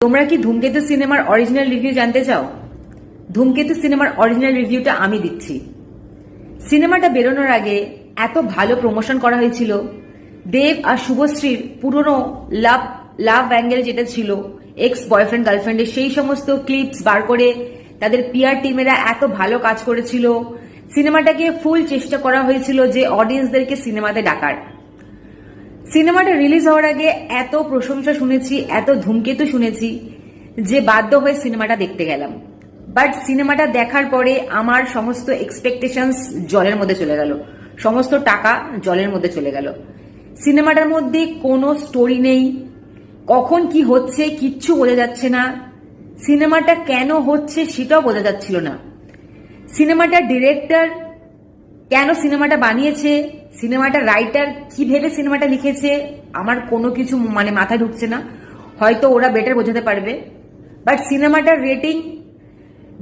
তোমরা কি ধূমকেতু সিনেমার অরিজিনাল রিভিউ জানতে চাও? ধূমকেতু সিনেমার অরিজিনাল রিভিউটা আমি দিচ্ছি। সিনেমাটা বেরোনোর আগে এত ভালো প্রমোশন করা হয়েছিল। দেব আর শুভশ্রীর পুরনো লাভ অ্যাঙ্গেল যেটা ছিল, এক্স বয়ফ্রেন্ড গার্লফ্রেন্ডের, সেই সমস্ত ক্লিপস বার করে তাদের পিআর টিমেরা এত ভালো কাজ করেছিল। সিনেমাটাকে ফুল চেষ্টা করা হয়েছিল যে অডিয়েন্সদেরকে সিনেমাতে ডাকার। সিনেমাটা রিলিজ হওয়ার আগে এত প্রশংসা শুনেছি, এত ধূমকেতু শুনেছি যে বাধ্য হয়ে সিনেমাটা দেখতে গেলাম। বাট সিনেমাটা দেখার পরে আমার সমস্ত এক্সপেকটেশনস জলের মধ্যে চলে গেল, সমস্ত টাকা জলের মধ্যে চলে গেল। সিনেমাটার মধ্যে কোনো স্টোরি নেই, কখন কি হচ্ছে কিচ্ছু বোঝা যাচ্ছে না, সিনেমাটা কেন হচ্ছে সেটাও বোঝা যাচ্ছিল না। সিনেমাটা ডিরেক্টর কেন সিনেমাটা বানিয়েছে, সিনেমাটা রাইটার কি ভেবে সিনেমাটা লিখেছে, আমার কোনো কিছু মাথায় ঢুকছে না। হয়তো ওরা বেটার বোঝাতে পারবে। বাট সিনেমাটার রেটিং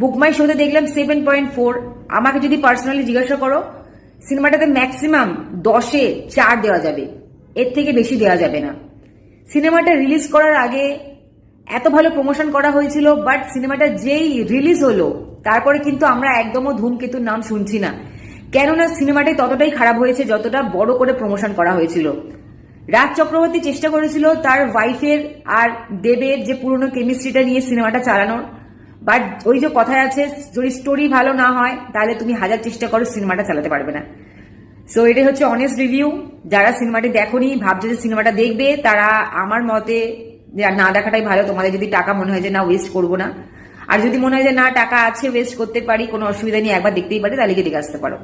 বুকমাই শোতে দেখলাম 7.4। আমাকে যদি পার্সোনালি জিজ্ঞাসা করো, সিনেমাটাতে ম্যাক্সিমাম 10-এ 4 দেওয়া যাবে, এর থেকে বেশি দেওয়া যাবে না। সিনেমাটা রিলিজ করার আগে এত ভালো প্রমোশন করা হয়েছিল, বাট সিনেমাটা যেই রিলিজ হলো তারপরে কিন্তু আমরা একদমও ধূমকেতুর নাম শুনছি না। কেননা সিনেমাটাই ততটাই খারাপ হয়েছে যতটা বড় করে প্রমোশন করা হয়েছিল। রাজ চক্রবর্তী চেষ্টা করেছিল তার ওয়াইফের আর দেবের যে পুরনো কেমিস্ট্রিটা নিয়ে সিনেমাটা চালানোর, বাট ওই যে কথায় আছে, যদি স্টোরি ভালো না হয় তাহলে তুমি হাজার চেষ্টা করো সিনেমাটা চালাতে পারবে না। সো এটাই হচ্ছে অনেস্ট রিভিউ। যারা সিনেমাটি দেখোনি, ভাবছে যে সিনেমাটা দেখবে, তারা আমার মতে না দেখাটাই ভালো। তোমাদের যদি টাকা মনে হয় যে না ওয়েস্ট করবো না, আর যদি মনে হয় যে না টাকা আছে ওয়েস্ট করতে পারি, কোনো অসুবিধা নেই, একবার দেখতেই পারি, তাহলে গিয়ে দেখে আসতে পারো।